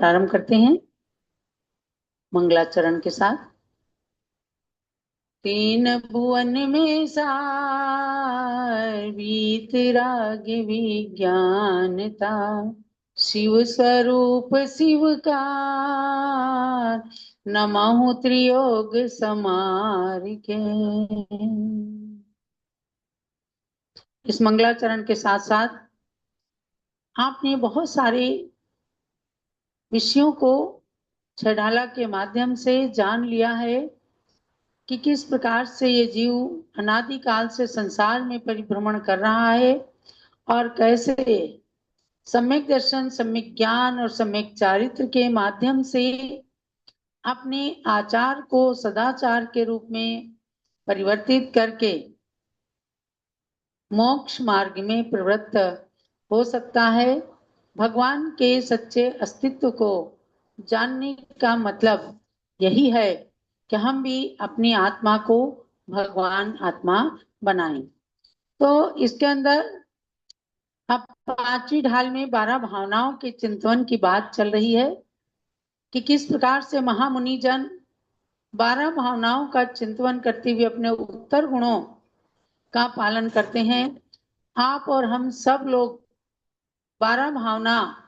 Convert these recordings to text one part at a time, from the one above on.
प्रारंभ करते हैं मंगलाचरण के साथ। तीन भुवन में सार वीतराग विज्ञानता, शिव स्वरूप शिव का नमहु त्रियोग समार के। इस मंगलाचरण के साथ साथ आपने बहुत सारे विषयों को छेड़ाला के माध्यम से जान लिया है कि किस प्रकार से ये जीव अनादिकाल से संसार में परिभ्रमण कर रहा है और कैसे सम्यक दर्शन, सम्यक ज्ञान और सम्यक चारित्र के माध्यम से अपने आचार को सदाचार के रूप में परिवर्तित करके मोक्ष मार्ग में प्रवृत्त हो सकता है। भगवान के सच्चे अस्तित्व को जानने का मतलब यही है कि हम भी अपनी आत्मा को भगवान आत्मा बनाएं। तो इसके अंदर अब 5वीं ढाल में 12 भावनाओं के चिंतन की बात चल रही है कि किस प्रकार से महामुनि जन 12 भावनाओं का चिंतन करते हुए अपने उत्तर गुणों का पालन करते हैं। आप और हम सब लोग 12 भावना,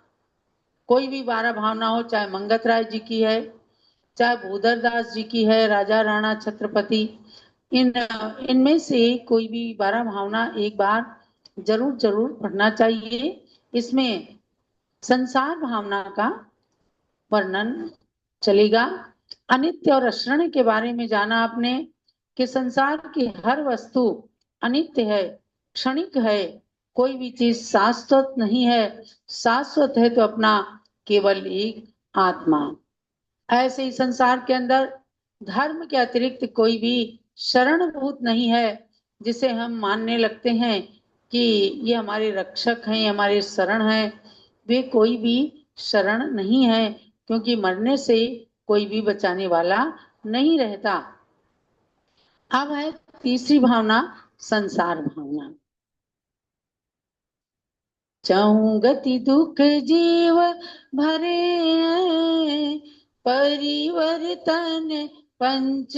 कोई भी 12 भावना हो, चाहे मंगत राय जी की है, चाहे भूधर दास जी की है, राजा राणा छत्रपति, इनमें से कोई भी 12 भावना एक बार जरूर जरूर पढ़ना चाहिए। इसमें संसार भावना का वर्णन चलेगा। अनित्य और अक्षरण के बारे में जाना आपने कि संसार की हर वस्तु अनित्य है, क्षणिक है, कोई भी चीज शाश्वत नहीं है। शाश्वत है तो अपना केवल एक आत्मा। ऐसे ही संसार के अंदर धर्म के अतिरिक्त कोई भी शरणभूत नहीं है जिसे हम मानने लगते हैं कि ये हमारे रक्षक हैं, हमारे शरण हैं। वे कोई भी शरण नहीं है, क्योंकि मरने से कोई भी बचाने वाला नहीं रहता। अब है तीसरी भावना, संसार भावना। चाहूं गति दुख जीव भरे, परिवर्तन पंच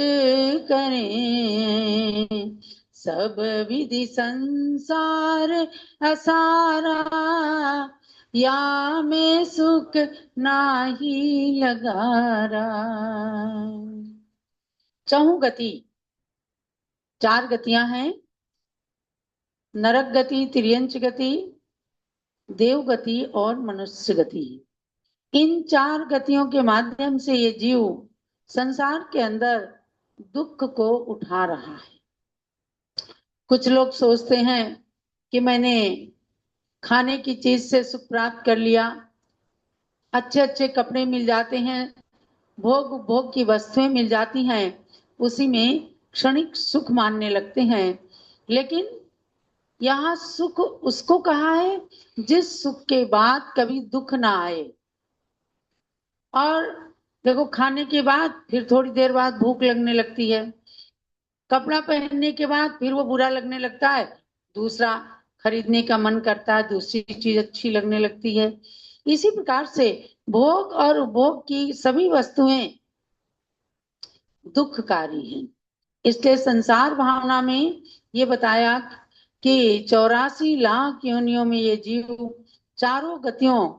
करें, सब विधि संसार असारा, या में सुख नाही लगारा। चाहूं गति, 4 गतियां हैं, नरक गति, तिर्यंच गति, देव गति और मनुष्य गति। इन 4 गतियों के माध्यम से ये जीव संसार के अंदर दुख को उठा रहा है। कुछ लोग सोचते हैं कि मैंने खाने की चीज से सुख प्राप्त कर लिया, अच्छे अच्छे कपड़े मिल जाते हैं, भोग उपभोग की वस्तुएं मिल जाती हैं, उसी में क्षणिक सुख मानने लगते हैं। लेकिन यहाँ सुख उसको कहा है जिस सुख के बाद कभी दुख ना आए। और देखो, खाने के बाद फिर थोड़ी देर बाद भूख लगने लगती है, कपड़ा पहनने के बाद फिर वो बुरा लगने लगता है, दूसरा खरीदने का मन करता है, दूसरी चीज अच्छी लगने लगती है। इसी प्रकार से भोग और उपभोग की सभी वस्तुएं दुखकारी हैं। इसलिए संसार भावना में ये बताया कि 84 लाख योनियों में ये जीव चारों गतियों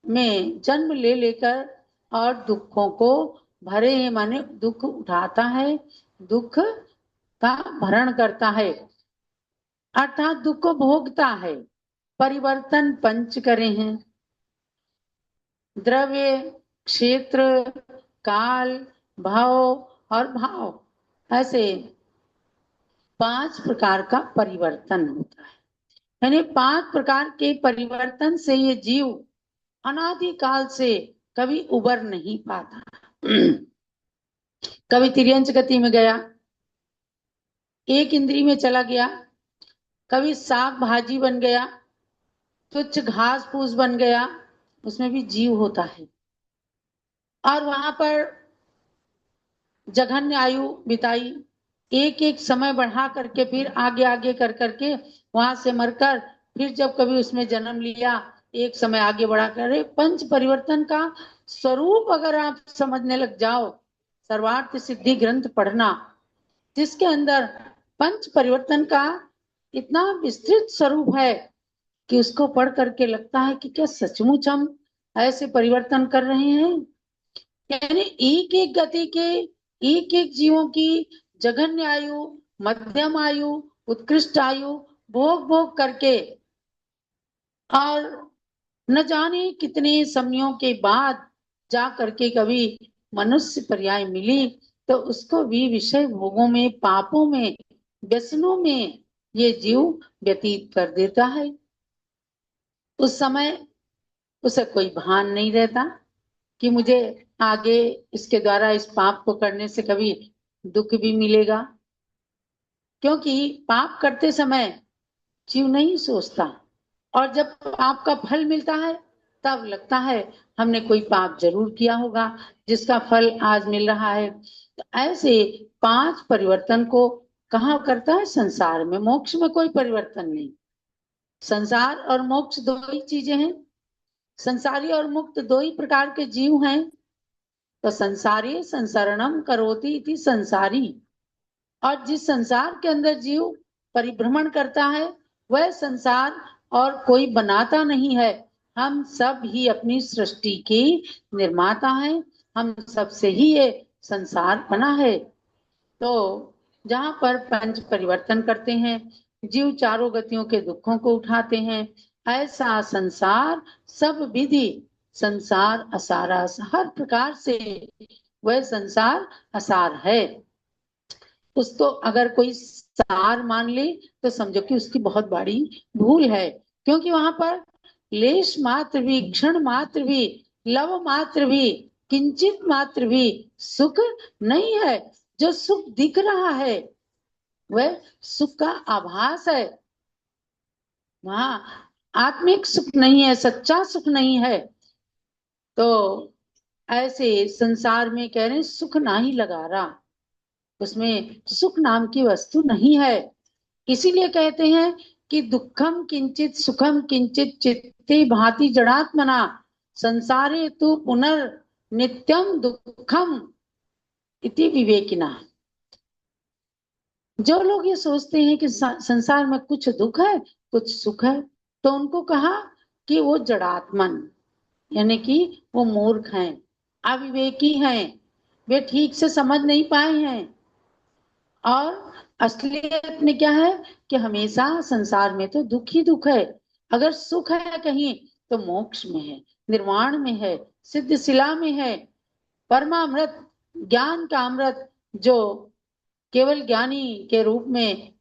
में जन्म ले लेकर और दुखों को भरे हैं, माने दुख उठाता है, दुख का भरण करता है, अर्थात दुख को भोगता है। परिवर्तन पंच करे हैं, द्रव्य, क्षेत्र, काल, भाव और भाव, ऐसे 5 प्रकार का परिवर्तन होता है। यानी 5 प्रकार के परिवर्तन से ये जीव अनादिकाल से कभी उबर नहीं पाता। कभी तिर्यंच गति में गया, एक इंद्री में चला गया, कभी साग भाजी बन गया, तुच्छ घास फूस बन गया, उसमें भी जीव होता है, और वहां पर जघन्य आयु बिताई, एक एक समय बढ़ा करके फिर आगे आगे कर करके वहां से मरकर फिर जब कभी उसमें जन्म लिया एक समय आगे बढ़ा कर पंच परिवर्तन का स्वरूप अगर आप समझने लग जाओ, सर्वार्थ सिद्धि ग्रंथ पढ़ना, जिसके अंदर पंच परिवर्तन का इतना विस्तृत स्वरूप है कि उसको पढ़ करके लगता है कि क्या सचमुच हम ऐसे परिवर्तन कर रहे हैं। यानी एक एक गति के, एक एक जीवों की जघन्य आयु, मध्यम आयु, उत्कृष्ट आयु भोग भोग करके, और न जाने कितने समयों के बाद जा करके कभी मनुष्य पर्याय मिली, तो उसको भी विषय भोगों में, पापों में, व्यसनों में ये जीव व्यतीत कर देता है। उस समय उसे कोई भान नहीं रहता कि मुझे आगे इसके द्वारा इस पाप को करने से कभी दुख भी मिलेगा, क्योंकि पाप करते समय जीव नहीं सोचता, और जब पाप का फल मिलता है तब लगता है हमने कोई पाप जरूर किया होगा जिसका फल आज मिल रहा है। तो ऐसे पांच परिवर्तन को कहाँ करता है? संसार में। मोक्ष में कोई परिवर्तन नहीं। संसार और मोक्ष दो ही चीजें हैं। संसारी और मुक्त दो ही प्रकार के जीव हैं। तो संसारी संसरणम करोति इति संसारी, और जिस संसार के अंदर जीव परिभ्रमण करता है वह संसार और कोई बनाता नहीं है। हम सब ही अपनी सृष्टि के निर्माता हैं। हम सब से ही ये संसार बना है। तो जहाँ पर पंच परिवर्तन करते हैं, जीव चारों गतियों के दुखों को उठाते हैं, ऐसा संसार सब विधि, संसार असारा, हर प्रकार से वह संसार असार है। उसको अगर कोई सार मान ले तो समझो कि उसकी बहुत बड़ी भूल है, क्योंकि वहां पर लेश मात्र भी, क्षण मात्र भी, लव मात्र भी, किंचित मात्र भी सुख नहीं है। जो सुख दिख रहा है वह सुख का आभास है। वहां आत्मिक सुख नहीं है, सच्चा सुख नहीं है। तो ऐसे संसार में कह रहे हैं सुख ना ही लगा रहा, उसमें सुख नाम की वस्तु नहीं है। इसीलिए कहते हैं कि दुखम किंचित सुखम किंचित चित्ते भांति जड़ात्मना संसारे तु पुनर् नित्यम दुखम इति विवेकिना। जो लोग ये सोचते हैं कि संसार में कुछ दुख है कुछ सुख है, तो उनको कहा कि वो जड़ात्मन, यानी कि वो मूर्ख हैं, अविवेकी हैं, वे ठीक से समझ नहीं पाए हैं। और असलियत में क्या है कि हमेशा संसार में तो दुख ही दुख है। अगर सुख है कहीं तो मोक्ष में है, निर्वाण में है, सिद्ध शिला में है। परमामृत, ज्ञान का अमृत जो केवल ज्ञानी के रूप में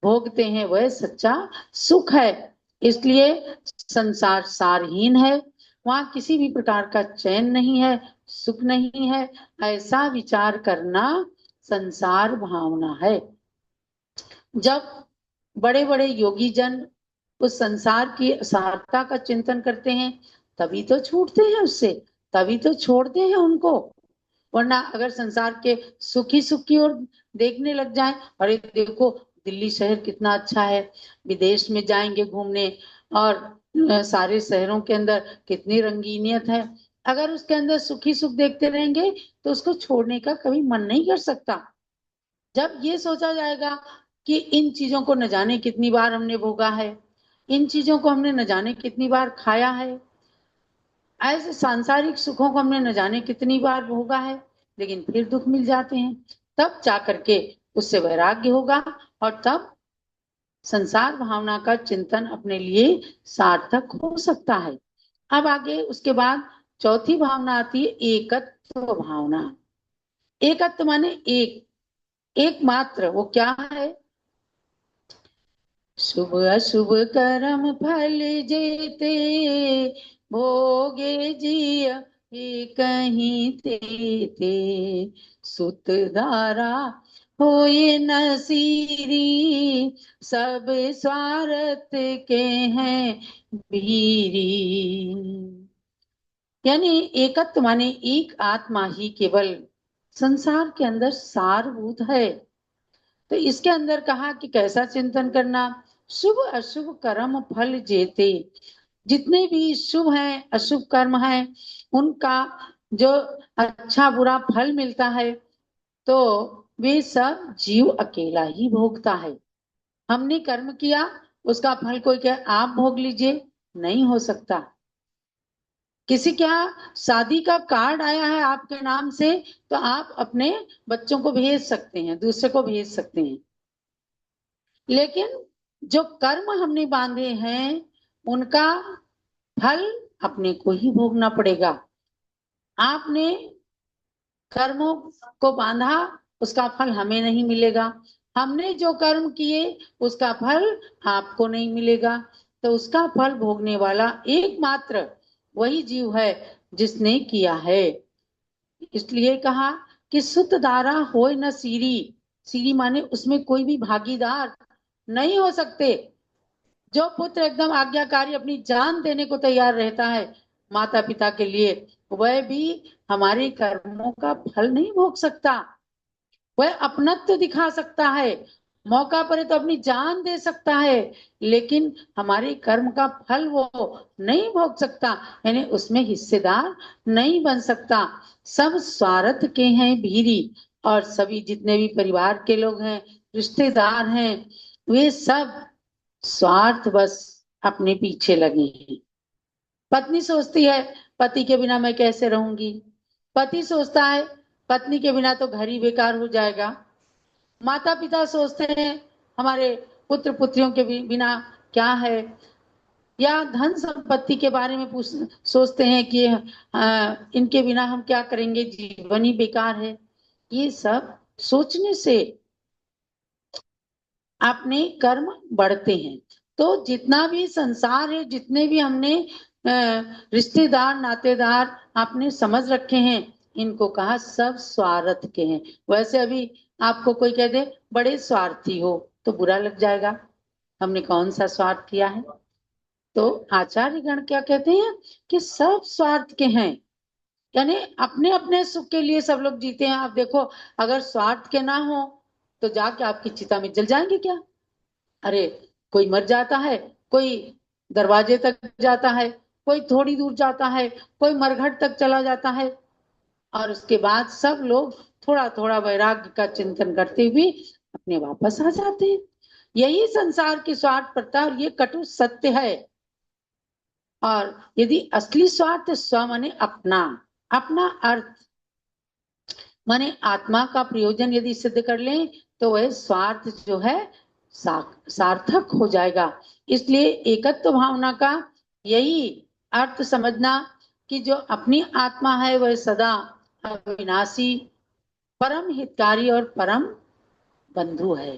भोगते हैं वह सच्चा सुख है। इसलिए संसार सारहीन है, वहां किसी भी प्रकार का चैन नहीं है, सुख नहीं है। ऐसा विचार करना संसार भावना है। जब बड़े बड़े योगी जन उस संसार की असारता का चिंतन करते हैं तभी तो छूटते हैं उससे, तभी तो छोड़ते हैं उनको। वरना अगर संसार के सुखी सुख की ओर देखने लग जाए, अरे देखो दिल्ली शहर कितना अच्छा है, विदेश में जाएंगे घूमने, और सारे शहरों के अंदर कितनी रंगीनियत है, अगर उसके अंदर सुखी सुख देखते रहेंगे तो उसको छोड़ने का कभी मन नहीं कर सकता। जब ये सोचा जाएगा कि इन चीजों को न जाने कितनी बार हमने भोगा है, इन चीजों को हमने न जाने कितनी बार खाया है, ऐसे सांसारिक सुखों को हमने न जाने कितनी बार भोगा है, लेकिन फिर दुख मिल जाते हैं, तब जा करके उससे वैराग्य होगा, और तब संसार भावना का चिंतन अपने लिए सार्थक हो सकता है। अब आगे उसके बाद चौथी भावना आती है एकत्व भावना। एकत्व माने एक, एकमात्र। वो क्या है? शुभ अशुभ कर्म फल जेते भोगे जिय कहीं ते सुत धारा होए नसीरी सब स्वार्थ के हैं भीरी। यानी एकत्व माने एक आत्मा ही केवल संसार के अंदर सारभूत है। तो इसके अंदर कहा कि कैसा चिंतन करना? शुभ अशुभ कर्म फल जेते। जितने भी शुभ हैं अशुभ कर्म हैं उनका जो अच्छा बुरा फल मिलता है तो वे सब जीव अकेला ही भोगता है। हमने कर्म किया, उसका फल कोई कहे आप भोग लीजिए, नहीं हो सकता। किसी के यहाँ शादी का कार्ड आया है आपके नाम से, तो आप अपने बच्चों को भेज सकते हैं, दूसरे को भेज सकते हैं, लेकिन जो कर्म हमने बांधे हैं उनका फल अपने को ही भोगना पड़ेगा। आपने कर्मों को बांधा, उसका फल हमें नहीं मिलेगा। हमने जो कर्म किए उसका फल आपको नहीं मिलेगा। तो उसका फल भोगने वाला एकमात्र वही जीव है जिसने किया है। इसलिए कहा कि सुत धारा होय न सीरी। सीरी माने उसमें कोई भी भागीदार नहीं हो सकते। जो पुत्र एकदम आज्ञाकारी अपनी जान देने को तैयार रहता है माता पिता के लिए, वह भी हमारे कर्मों का फल नहीं भोग सकता। वह अपनत्व दिखा सकता है, मौका पड़े तो अपनी जान दे सकता है, लेकिन हमारे कर्म का फल वो नहीं भोग सकता, यानी उसमें हिस्सेदार नहीं बन सकता। सब स्वार्थ के हैं भीरी, और सभी जितने भी परिवार के लोग हैं, रिश्तेदार हैं, वे सब स्वार्थ बस अपने पीछे लगे हैं। पत्नी सोचती है पति के बिना मैं कैसे रहूंगी, पति सोचता है पत्नी के बिना तो घर ही बेकार हो जाएगा, माता पिता सोचते हैं हमारे पुत्र पुत्रियों के बिना क्या है, या धन संपत्ति के बारे में सोचते हैं कि इनके बिना हम क्या करेंगे, जीवन ही बेकार है। ये सब सोचने से अपने कर्म बढ़ते हैं। तो जितना भी संसार है, जितने भी हमने रिश्तेदार नातेदार आपने समझ रखे हैं, इनको कहा सब स्वार्थ के हैं। वैसे अभी आपको कोई कह दे बड़े स्वार्थी हो तो बुरा लग जाएगा, हमने कौन सा स्वार्थ किया है। तो आचार्य गण क्या कहते हैं कि सब स्वार्थ के हैं, यानी अपने अपने सुख के लिए सब लोग जीते हैं। आप देखो, अगर स्वार्थ के ना हो तो जाके आपकी चिता में जल जाएंगे क्या? अरे, कोई मर जाता है, कोई दरवाजे तक जाता है, कोई थोड़ी दूर जाता है, कोई मरघट तक चला जाता है, और उसके बाद सब लोग थोड़ा थोड़ा वैराग्य का चिंतन करते हुए अपने वापस आ जाते हैं। यही संसार की स्वार्थ प्रथा, और ये कटु सत्य है। और यदि असली स्वार्थ स्व माने अपना, अपना अर्थ माने आत्मा का प्रयोजन यदि सिद्ध कर लें तो वह स्वार्थ जो है सार्थक हो जाएगा। इसलिए एकत्व भावना का यही अर्थ समझना कि जो अपनी आत्मा है वह सदा अविनाशी, परम हितकारी और परम बंधु है।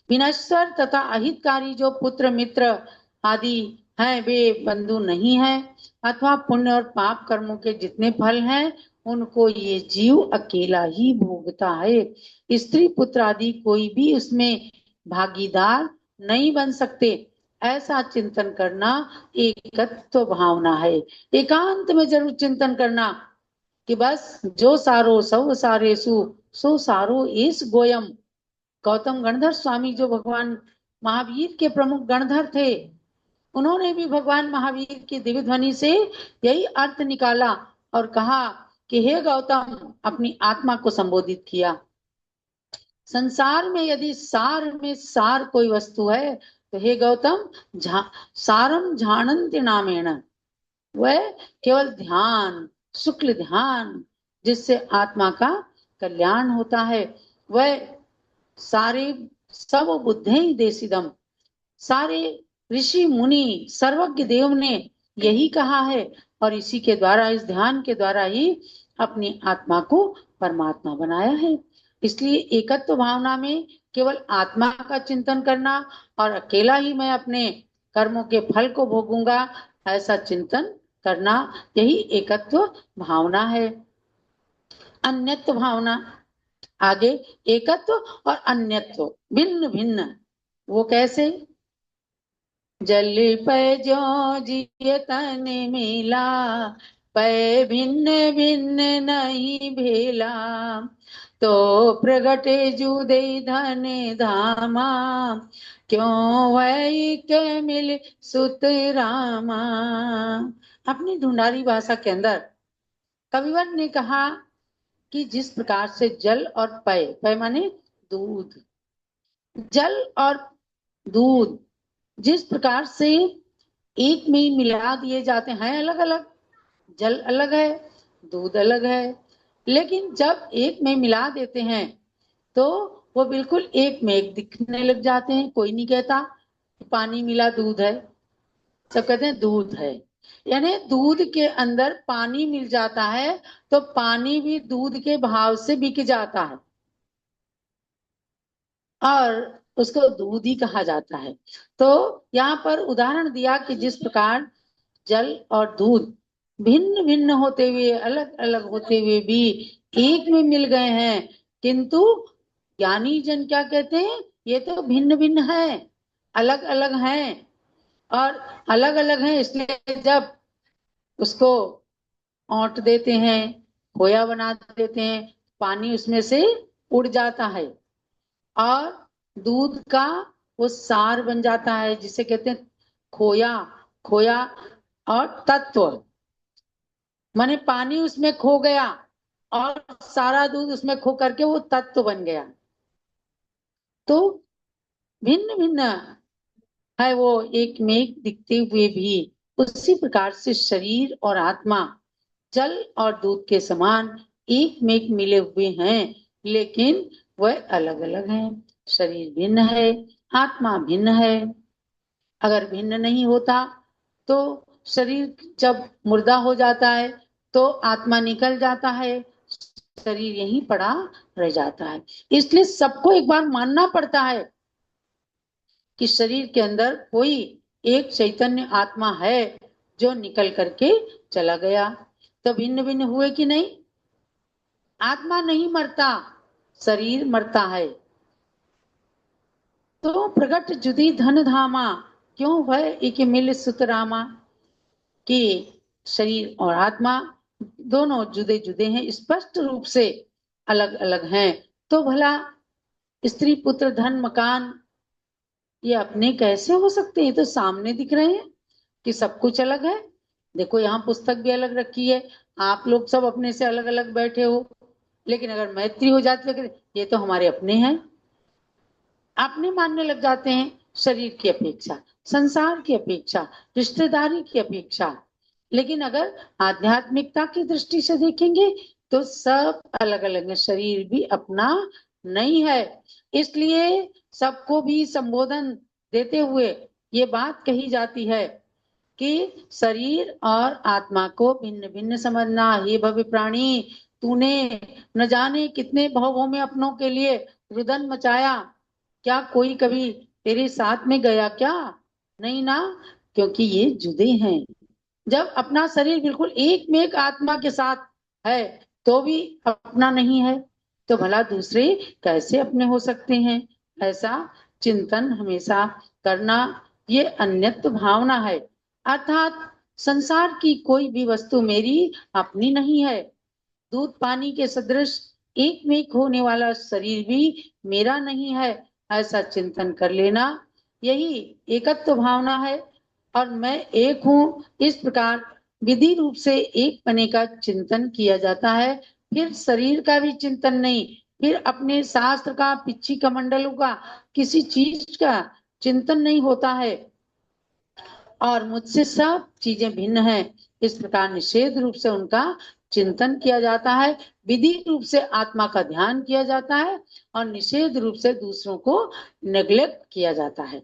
विनश्वर तथा अहितकारी जो पुत्र मित्र आदि हैं वे बंधु नहीं है, अथवा पुण्य और पाप कर्मों के जितने फल हैं उनको ये जीव अकेला ही भोगता है। स्त्री पुत्र आदि कोई भी उसमें भागीदार नहीं बन सकते। ऐसा चिंतन करना एकत्व भावना है। एकांत में जरूर चिंतन करना कि बस जो सारो सौ सारेसु सो सारो एस गोयम। गौतम गणधर स्वामी जो भगवान महावीर के प्रमुख गणधर थे, उन्होंने भी भगवान महावीर की दिव्य ध्वनि से यही अर्थ निकाला और कहा कि हे गौतम, अपनी आत्मा को संबोधित किया। संसार में यदि सार में सार कोई वस्तु है तो हे गौतम, सारम झानंति नामेण, वह केवल ध्यान, शुक्ल ध्यान, जिससे आत्मा का कल्याण होता है। वह सारे सब बुद्धि देसिदम, सारे ऋषि मुनि सर्वज्ञ देव ने यही कहा है, और इसी के द्वारा, इस ध्यान के द्वारा ही अपनी आत्मा को परमात्मा बनाया है। इसलिए एकत्व भावना में केवल आत्मा का चिंतन करना और अकेला ही मैं अपने कर्मों के फल को भोगूंगा, ऐसा चिंतन करना, यही एकत्व भावना है। अन्यत्व भावना आगे, एकत्व और अन्यत्व भिन्न भिन्न, वो कैसे? जल पै जो जिय तन मिला, पै भिन्न भिन्न नहीं भेला, तो प्रगटे जुदे धन धामा, क्यों वही के मिल सुत रामा। अपनी ढूंढारी भाषा के अंदर कविवर ने कहा कि जिस प्रकार से जल और पय, पय माने दूध, जल और दूध जिस प्रकार से एक में मिला दिए जाते हैं, अलग अलग, जल अलग है, दूध अलग है, लेकिन जब एक में मिला देते हैं तो वो बिल्कुल एक में एक दिखने लग जाते हैं। कोई नहीं कहता पानी मिला दूध है, सब कहते हैं दूध है। यानी दूध के अंदर पानी मिल जाता है तो पानी भी दूध के भाव से बिक जाता है और उसको दूध ही कहा जाता है। तो यहाँ पर उदाहरण दिया कि जिस प्रकार जल और दूध भिन्न भिन्न होते हुए, अलग अलग होते हुए भी एक में मिल गए हैं, किंतु ज्ञानी जन क्या कहते हैं, ये तो भिन्न भिन्न है, अलग अलग हैं। और अलग अलग हैं इसलिए जब उसको औंट देते हैं, खोया बना देते हैं, पानी उसमें से उड़ जाता है और दूध का वो सार बन जाता है, जिसे कहते हैं खोया। खोया और तत्व माने पानी उसमें खो गया और सारा दूध उसमें खो करके वो तत्व बन गया। तो भिन्न भिन्न है वो, एक में एक दिखते हुए भी। उसी प्रकार से शरीर और आत्मा जल और दूध के समान एक में एक मिले हुए हैं, लेकिन वह अलग अलग हैं। शरीर भिन्न है, आत्मा भिन्न है। अगर भिन्न नहीं होता तो शरीर जब मुर्दा हो जाता है तो आत्मा निकल जाता है, शरीर यहीं पड़ा रह जाता है। इसलिए सबको एक बार मानना पड़ता है कि शरीर के अंदर कोई एक चैतन्य आत्मा है जो निकल करके चला गया। तो भिन्न भिन्न हुए कि नहीं? आत्मा नहीं मरता, शरीर मरता है। तो प्रगट जुदी धन धामा, क्यों वह एक मिल सुतरामा। कि शरीर और आत्मा दोनों जुदे जुदे हैं, स्पष्ट रूप से अलग अलग हैं। तो भला स्त्री पुत्र धन मकान ये अपने कैसे हो सकते हैं? तो सामने दिख रहे हैं कि सब कुछ अलग है। देखो यहाँ पुस्तक भी अलग रखी है, आप लोग सब अपने से अलग अलग बैठे हो, लेकिन अगर मैत्री हो जाती है ये तो हमारे अपने हैं, अपने मानने लग जाते हैं। शरीर की अपेक्षा, संसार की अपेक्षा, रिश्तेदारी की अपेक्षा। लेकिन अगर आध्यात्मिकता की दृष्टि से देखेंगे तो सब अलग अलग है, शरीर भी अपना नहीं है। इसलिए सबको भी संबोधन देते हुए ये बात कही जाती है कि शरीर और आत्मा को भिन्न भिन्न समझना। हे भव्य प्राणी, तूने न जाने कितने भवों में अपनों के लिए रुदन मचाया, क्या कोई कभी तेरे साथ में गया क्या? नहीं ना, क्योंकि ये जुदे हैं। जब अपना शरीर बिल्कुल एक में एक आत्मा के साथ है तो भी अपना नहीं है, तो भला दूसरे कैसे अपने हो सकते हैं? ऐसा चिंतन हमेशा करना, ये अन्यत्व भावना है। अर्थात संसार की कोई भी वस्तु मेरी अपनी नहीं है। दूध पानी के सदृश एक में एक होने वाला शरीर भी मेरा नहीं है, ऐसा चिंतन कर लेना, यही एकत्व भावना है। और मैं एक हूँ, इस प्रकार विधि रूप से एक पने का चिंतन किया जाता है। फिर शरीर का भी चिंतन नहीं, फिर अपने शास्त्र का, पिछी कमंडलों का, किसी चीज का चिंतन नहीं होता है और मुझसे सब चीजें भिन्न हैं, इस प्रकार निषेध रूप से उनका चिंतन किया जाता है। विधि रूप से आत्मा का ध्यान किया जाता है और निषेध रूप से दूसरों को नेग्लेक्ट किया जाता है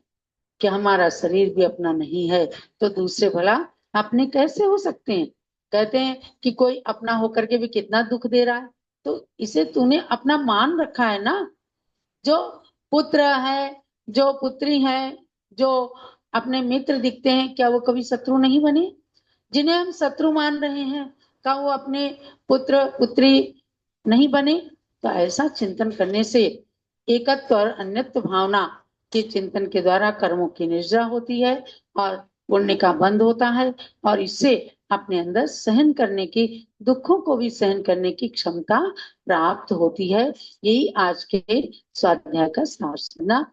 कि हमारा शरीर भी अपना नहीं है, तो दूसरे भला अपने कैसे हो सकते हैं? कहते हैं कि कोई अपना होकर के भी कितना दुख दे रहा है, तो इसे तूने अपना मान रखा है ना। जो पुत्र है, जो पुत्री है, जो अपने मित्र दिखते हैं, क्या वो कभी शत्रु नहीं बने? जिन्हें हम शत्रु मान रहे हैं, क्या वो अपने पुत्र पुत्री नहीं बने? तो ऐसा चिंतन करने से एकत्व और अन्यत्व भावना के चिंतन के द्वारा कर्मों की निष्ठा होती है और पुण्य का बंध होता है और इससे अपने अंदर सहन करने की, दुखों को भी सहन करने की क्षमता प्राप्त होती है। यही आज के स्वाध्याय का सार ना।